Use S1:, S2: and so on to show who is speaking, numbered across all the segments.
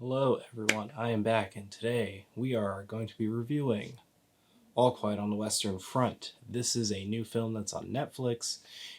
S1: Hello everyone, I am back and today we are going to be reviewing All Quiet on the Western Front. This is a new film that's on Netflix.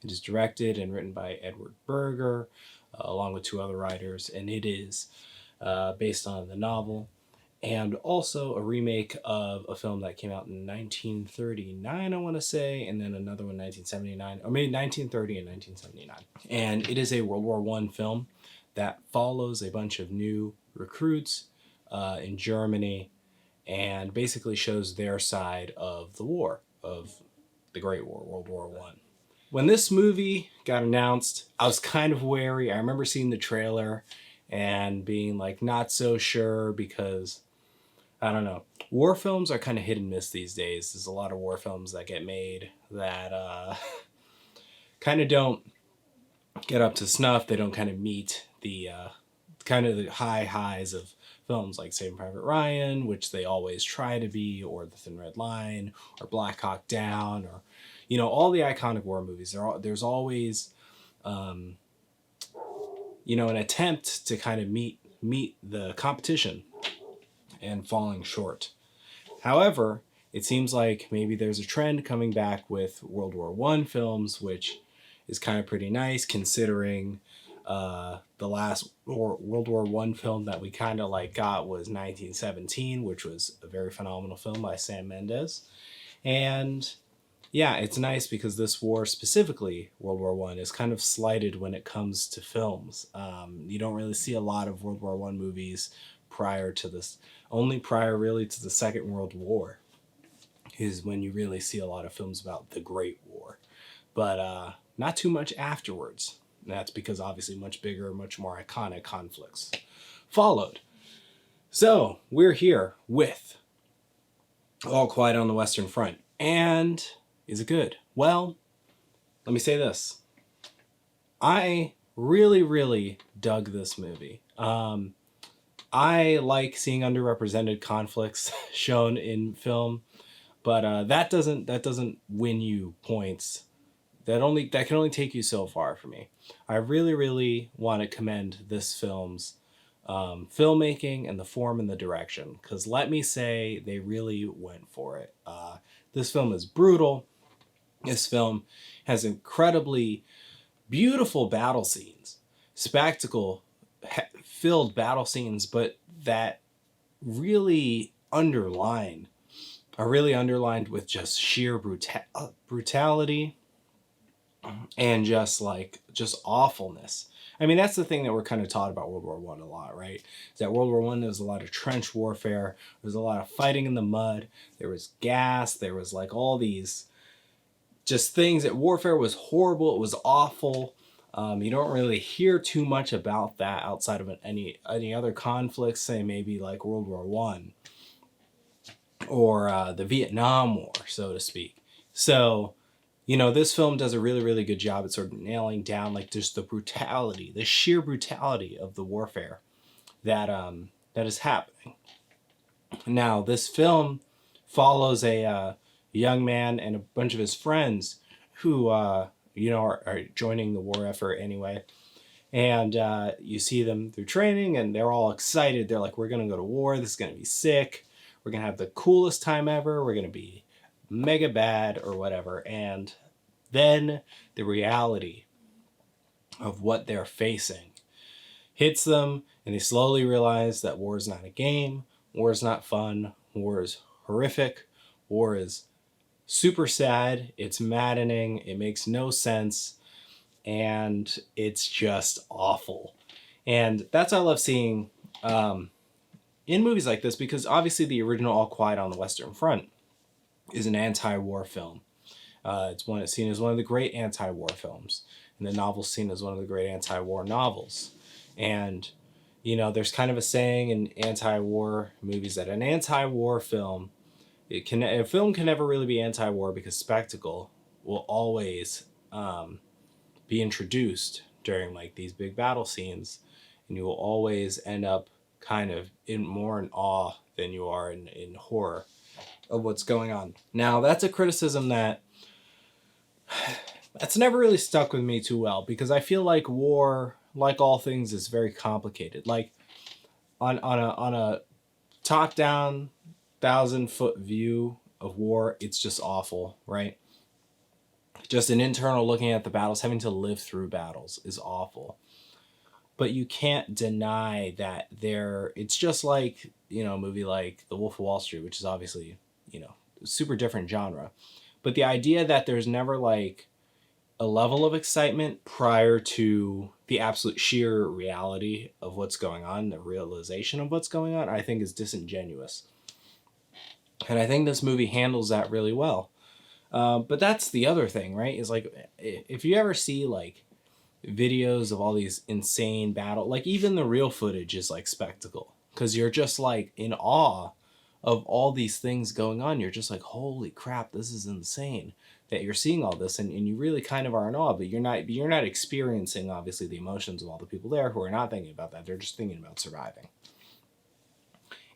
S1: It is directed and written by Edward Berger along with two other writers, and it is based on the novel and also a remake of a film that came out in 1939, I want to say, and then another one in 1979, or maybe 1930 and 1979. And it is a World War I film that follows a bunch of new recruits in Germany and basically shows their side of the war, of the Great War, World War One. When this movie got announced, I was kind of wary. I remember seeing the trailer and being like not so sure because I don't know. War films are kind of hit and miss these days. There's a lot of war films that get made that kind of don't get up to snuff. They don't kind of meet the kind of the high highs of films like Saving Private Ryan, which they always try to be, or The Thin Red Line, or Black Hawk Down, or all the iconic war movies. There's always an attempt to kind of meet the competition and falling short. However, it seems like maybe there's a trend coming back with World War One films, which is kind of pretty nice considering the last World War One film that we kind of like got was 1917, which was a very phenomenal film by Sam Mendes. And yeah, it's nice because this war, specifically World War One, is kind of slighted when it comes to films. You don't really see a lot of World War One movies prior to this. Only prior, really, to the Second World War is when you really see a lot of films about the Great War, but not too much afterwards. And that's because obviously much bigger, much more iconic conflicts followed. So we're here with All Quiet on the Western Front, and is it good? Well, let me say this. I really, really dug this movie. I like seeing underrepresented conflicts shown in film, but that doesn't win you points. That can only take you so far for me. I really, really want to commend this film's filmmaking and the form and the direction, because let me say they really went for it. This film is brutal. This film has incredibly beautiful battle scenes, spectacle filled battle scenes, but that really underline are really underlined with just sheer brutality and just awfulness. I mean, that's the thing that we're kind of taught about World War One a lot, right? Is that World War One there was a lot of trench warfare, there was a lot of fighting in the mud, there was gas, there was like all these just things that warfare was horrible, it was awful. You don't really hear too much about that outside of any other conflicts, say maybe like World War One or the Vietnam War, so to speak. So, this film does a really, really good job at sort of nailing down like just the brutality, the sheer brutality of the warfare that is happening. Now, this film follows a young man and a bunch of his friends who are joining the war effort anyway. And you see them through training, and they're all excited. They're like, "We're gonna go to war. This is gonna be sick. We're gonna have the coolest time ever. We're gonna be mega bad or whatever." And then the reality of what they're facing hits them, and they slowly realize that war is not a game. War is not fun. War is horrific. War is super sad. It's maddening. It makes no sense. And it's just awful. And that's what I love seeing in movies like this, because obviously the original All Quiet on the Western Front is an anti-war film. It's seen as one of the great anti-war films, and the novel's seen as one of the great anti-war novels. And there's kind of a saying in anti-war movies that an anti-war film, a film can never really be anti-war because spectacle will always be introduced during like these big battle scenes, and you will always end up kind of more in awe than you are in horror of what's going on. Now, that's a criticism that's never really stuck with me too well, because I feel like war, like all things, is very complicated. Like, on a top down 1,000-foot view of war, it's just awful, right? Just an internal looking at the battles, having to live through battles is awful. But you can't deny that it's just like, a movie like The Wolf of Wall Street, which is obviously, super different genre. But the idea that there's never like a level of excitement prior to the absolute sheer reality of what's going on, the realization of what's going on, I think is disingenuous. And I think this movie handles that really well. But that's the other thing, right? Is like, if you ever see like videos of all these insane battle, like even the real footage is like spectacle, because you're just like in awe of all these things going on. You're just like, holy crap, this is insane that you're seeing all this, and you really kind of are in awe, but you're not experiencing obviously the emotions of all the people there who are not thinking about that. They're just thinking about surviving.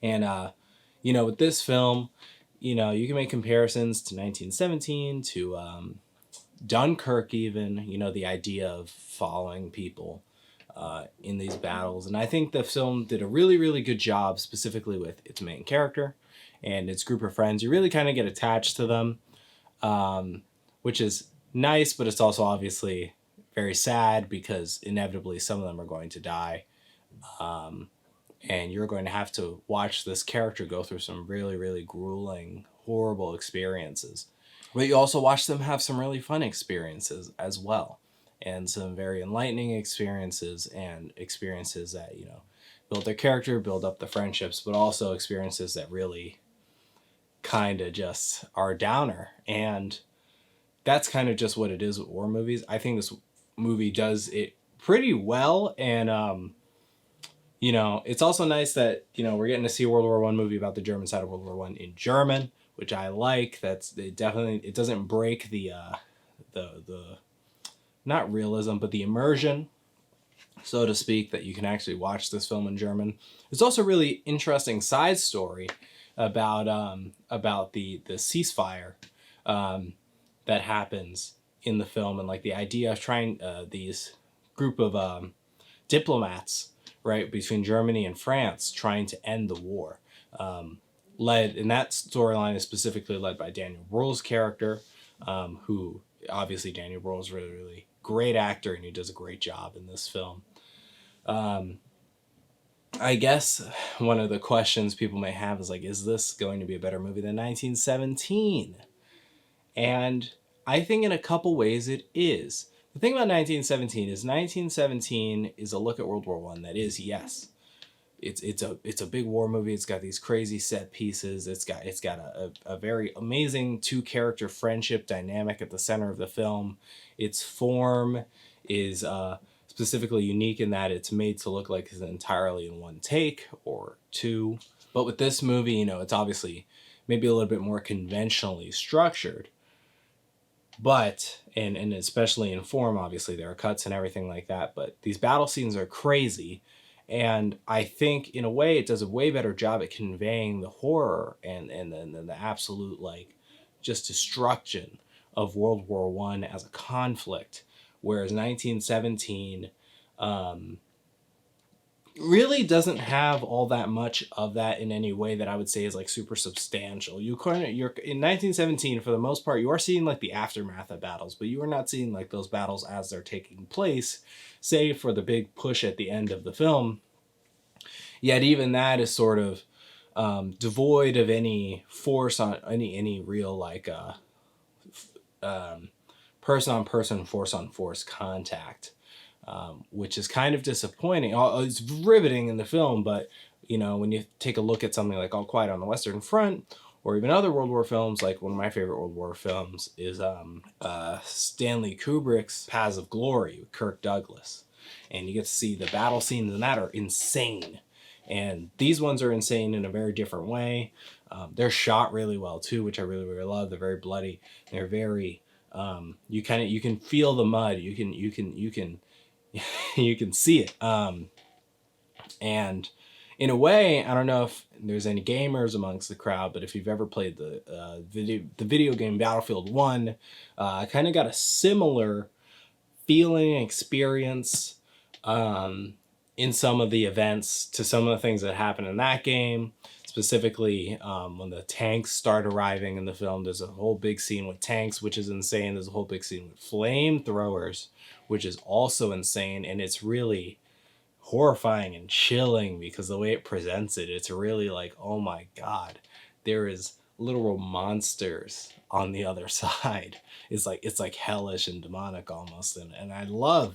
S1: And with this film, you can make comparisons to 1917, to Dunkirk, even, the idea of following people in these battles. And I think the film did a really, really good job, specifically with its main character and its group of friends. You really kind of get attached to them, which is nice, but it's also obviously very sad because inevitably some of them are going to die. And you're going to have to watch this character go through some really, really grueling, horrible experiences. But you also watch them have some really fun experiences as well, and some very enlightening experiences, and experiences that, build their character, build up the friendships, but also experiences that really kind of just are a downer. And that's kind of just what it is with war movies. I think this movie does it pretty well. And, it's also nice that, we're getting to see a World War I movie about the German side of World War I in German, which I like. It doesn't break the not realism, but the immersion, so to speak, that you can actually watch this film in German. It's also a really interesting side story about the ceasefire that happens in the film, and like the idea of trying these group of diplomats, right, between Germany and France, trying to end the war. And that storyline is specifically led by Daniel Bruhl's character, who obviously Daniel Bruhl is really, really great actor, and he does a great job in this film. I guess one of the questions people may have is like, is this going to be a better movie than 1917? And I think in a couple ways it is. The thing about 1917 is a look at World War I that is, yes, it's a big war movie. It's got these crazy set pieces. It's got a very amazing two character friendship dynamic at the center of the film. Its form is specifically unique in that it's made to look like it's entirely in one take or two. But with this movie, it's obviously maybe a little bit more conventionally structured. But, and especially in form, obviously there are cuts and everything like that, but these battle scenes are crazy. And I think in a way it does a way better job at conveying the horror and the absolute like just destruction of World War I as a conflict. Whereas 1917 really doesn't have all that much of that in any way that I would say is like super substantial. You're in 1917, for the most part, you are seeing like the aftermath of battles, but you are not seeing like those battles as they're taking place, save for the big push at the end of the film. Yet even that is sort of devoid of any force on any real like person on person, force on force contact. Which is kind of disappointing. It's riveting in the film, but when you take a look at something like All Quiet on the Western Front, or even other World War films, like one of my favorite World War films is Stanley Kubrick's Paths of Glory with Kirk Douglas, and you get to see the battle scenes in that are insane, and these ones are insane in a very different way. They're shot really well too, which I really, really love. They're very bloody. They're very you can feel the mud. You can you can see it. And in a way, I don't know if there's any gamers amongst the crowd, but if you've ever played the video game Battlefield 1, I kind of got a similar feeling and experience in some of the events to some of the things that happen in that game. Specifically, when the tanks start arriving in the film, there's a whole big scene with tanks, which is insane. There's a whole big scene with flamethrowers, which is also insane. And it's really horrifying and chilling because the way it presents it, it's really like, oh my God, there is literal monsters on the other side. It's like hellish and demonic almost. And I love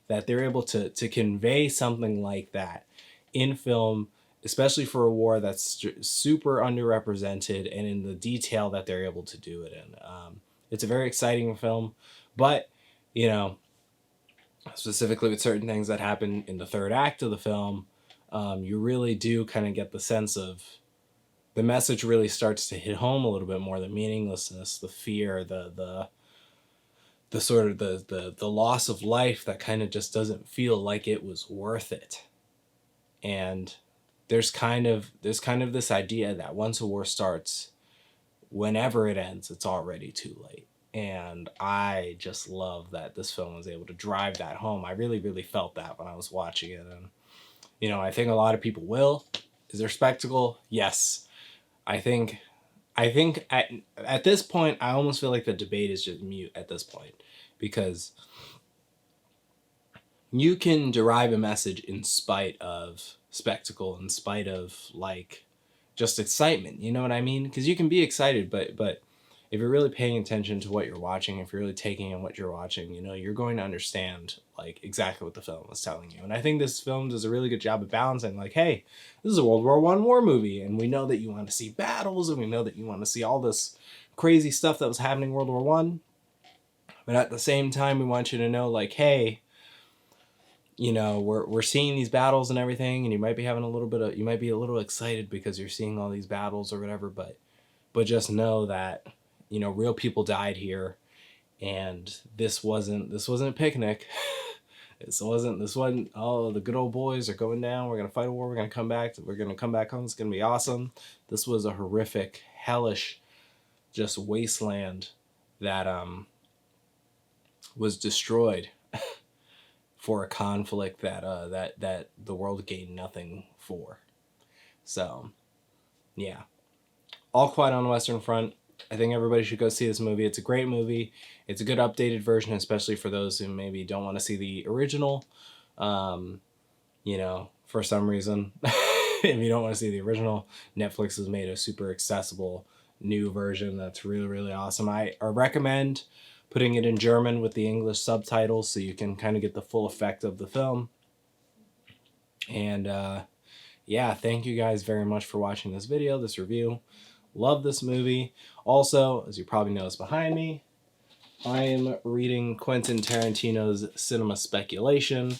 S1: that they're able to convey something like that in film, especially for a war that's super underrepresented, and in the detail that they're able to do it in. It's a very exciting film, but, you know, specifically with certain things that happen in the third act of the film, you really do kind of get the sense of the message really starts to hit home a little bit more. The meaninglessness, the fear, the sort of the loss of life that kind of just doesn't feel like it was worth it. And there's kind of this idea that once a war starts, whenever it ends, it's already too late. And I just love that this film was able to drive that home. I really, really felt that when I was watching it. And, you know, I think a lot of people will. Is there spectacle? Yes. I think at this point, I almost feel like the debate is just mute at this point, because you can derive a message in spite of spectacle, in spite of like just excitement. You know what I mean? Because you can be excited, but if you're really paying attention to what you're watching, if you're really taking in what you're watching, you know, you're going to understand like exactly what the film is telling you. And I think this film does a really good job of balancing, like, hey, this is a World War I war movie, and we know that you want to see battles, and we know that you want to see all this crazy stuff that was happening in World War I. But at the same time, we want you to know, like, hey, you know, we're seeing these battles and everything, and you might be having you might be a little excited because you're seeing all these battles or whatever, but just know that, you know, real people died here, and this wasn't a picnic. this wasn't, oh, the good old boys are going down, we're gonna fight a war, we're gonna come back home, it's gonna be awesome. This was a horrific, hellish, just wasteland that was destroyed for a conflict that the world gained nothing for. So, yeah. All Quiet on the Western Front. I think everybody should go see this movie. It's a great movie. It's a good updated version, especially for those who maybe don't want to see the original. You know, for some reason, if you don't want to see the original, Netflix has made a super accessible new version that's really, really awesome. I recommend putting it in German with the English subtitles so you can kind of get the full effect of the film. And yeah, thank you guys very much for watching this video, this review. Love this movie. Also, as you probably noticed behind me, I am reading Quentin Tarantino's Cinema Speculation.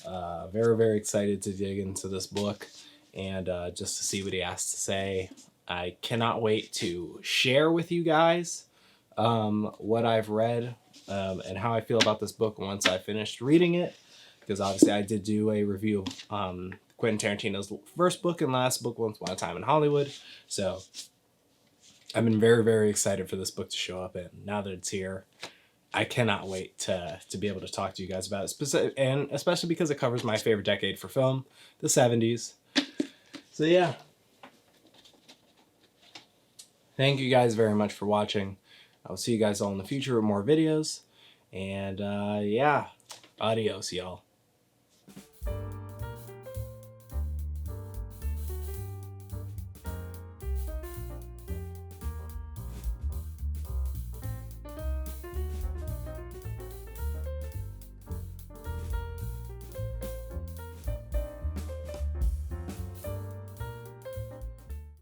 S1: Very, very excited to dig into this book and just to see what he has to say. I cannot wait to share with you guys what I've read and how I feel about this book once I finished reading it, because obviously I did do a review of Quentin Tarantino's first book and last book, Once Upon a Time in Hollywood. So I've been very, very excited for this book to show up, and now that it's here, I cannot wait to be able to talk to you guys about it, and especially because it covers my favorite decade for film, the 70s. So yeah. Thank you guys very much for watching. I'll see you guys all in the future with more videos. And yeah, adios, y'all.